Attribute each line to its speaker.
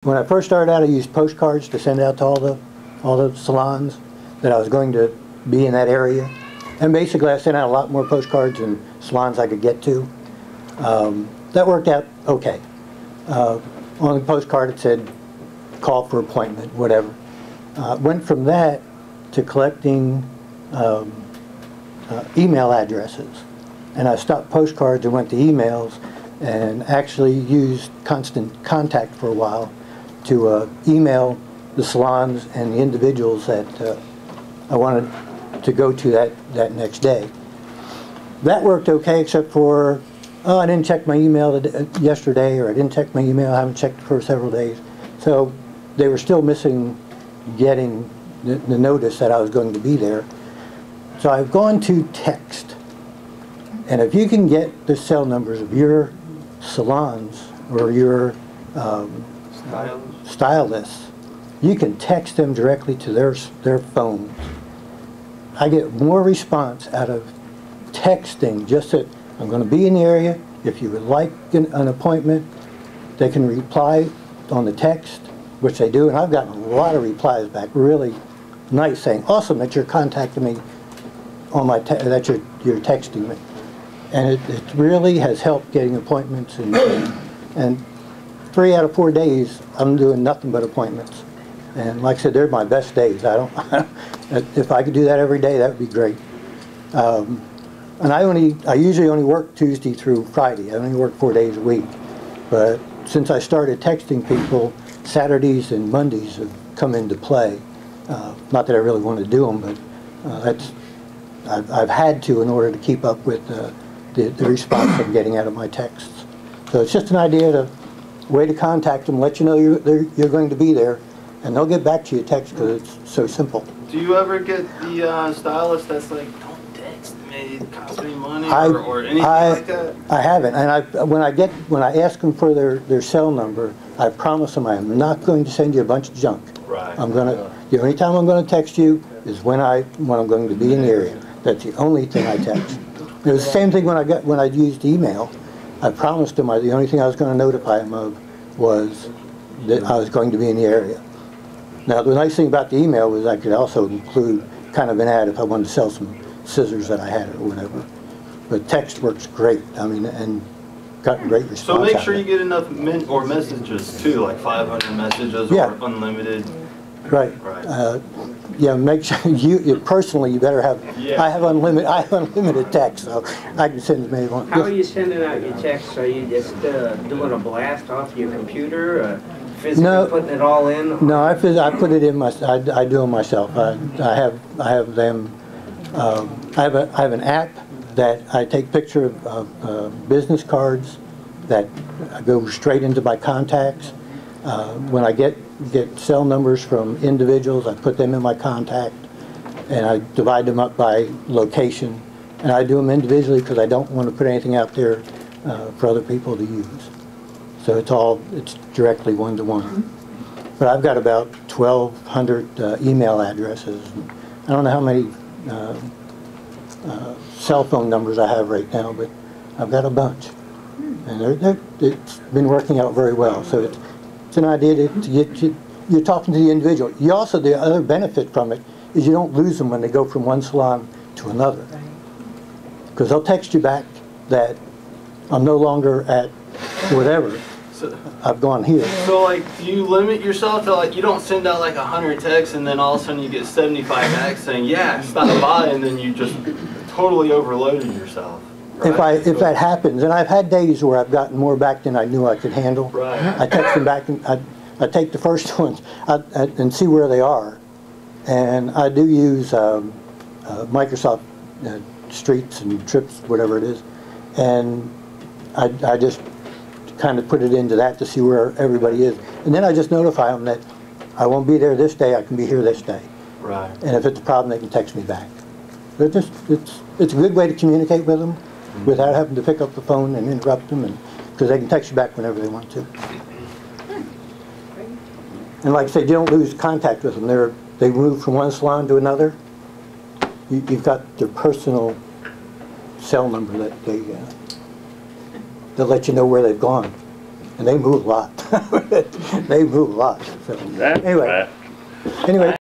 Speaker 1: When I first started out, I used postcards to send out to all the salons that I was going to be in that area. And basically I sent out a lot more postcards than salons I could get to. That worked out okay. On the postcard it said, call for appointment, whatever. Went from that to collecting email addresses. And I stopped postcards and went to emails and actually used constant contact for a while to email the salons and the individuals that I wanted to go to that next day. That worked okay, except for, oh, I didn't check my email yesterday, or I didn't check my email, I haven't checked it for several days. So they were still missing getting the notice that I was going to be there. So I've gone to text. And if you can get the cell numbers of your salons or your stylists, you can text them directly to their phones. I get more response out of texting, just that I'm going to be in the area. If you would like an appointment, they can reply on the text, which they do, and I've gotten a lot of replies back, really nice, saying, awesome that you're contacting me on my that you're texting me. And it really has helped getting appointments, and 3 out of 4 days I'm doing nothing but appointments. And like I said, they're my best days. If I could do that every day, that would be great. And I usually only work Tuesday through Friday. I only work 4 days a week. But since I started texting people, Saturdays and Mondays have come into play. Not that I really want to do them, but I've had to in order to keep up with the response I'm getting out of my texts. So it's just an way to contact them, let you know you're going to be there, and they'll get back to you text because it's so simple.
Speaker 2: Do you ever get the stylist that's like, don't text me, it costs me money, or anything like that? I
Speaker 1: haven't, and when I ask them for their cell number, I promise them I am not going to send you a bunch of junk.
Speaker 2: Right.
Speaker 1: The only time I'm going to text you is when I'm going to be in the area. That's the only thing I text. It was the same thing when I used email. I promised them the only thing I was going to notify them of was that I was going to be in the area. Now the nice thing about the email was I could also include kind of an ad if I wanted to sell some scissors that I had or whatever. But text works great. I mean, and got great response.
Speaker 2: So make sure you get enough messages too, like 500 messages or unlimited.
Speaker 1: Right. Yeah, make sure you personally, you better have. Yeah. I have unlimited text, so I can send as many ones.
Speaker 3: How are you sending out your texts? Are you just doing a blast off your computer, physically putting it all in?
Speaker 1: No, I put it in I do them myself. I have them. I have an app that I take picture of business cards that go straight into my contacts. When I get cell numbers from individuals, I put them in my contact, and I divide them up by location, and I do them individually because I don't want to put anything out there for other people to use. So it's directly one-to-one. But I've got about 1,200 email addresses. I don't know how many cell phone numbers I have right now, but I've got a bunch, and it's been working out very well. So it's an idea to get you're talking to the individual. You also, the other benefit from it is you don't lose them when they go from one salon to another. Because they'll text you back that I'm no longer at whatever. So, I've gone here.
Speaker 2: So like, do you limit yourself to like, you don't send out like 100 texts and then all of a sudden you get 75 back saying, yeah, stop by, and then you just totally overloaded yourself. Right?
Speaker 1: If that happens, and I've had days where I've gotten more back than I knew I could handle.
Speaker 2: Right.
Speaker 1: I text them back, and I take the first ones and see where they are. And I do use Microsoft Streets and Trips, whatever it is. And I just kind of put it into that to see where everybody is. And then I just notify them that I won't be there this day, I can be here this day.
Speaker 2: Right.
Speaker 1: And if it's a problem, they can text me back. But it's a good way to communicate with them without having to pick up the phone and interrupt them, because they can text you back whenever they want to. And like I said, you don't lose contact with them. They move from one salon to another. You've got their personal cell number that they'll let you know where they've gone. and they move a lot. They move a lot. So
Speaker 4: That's
Speaker 1: anyway,
Speaker 4: right.
Speaker 1: anyway.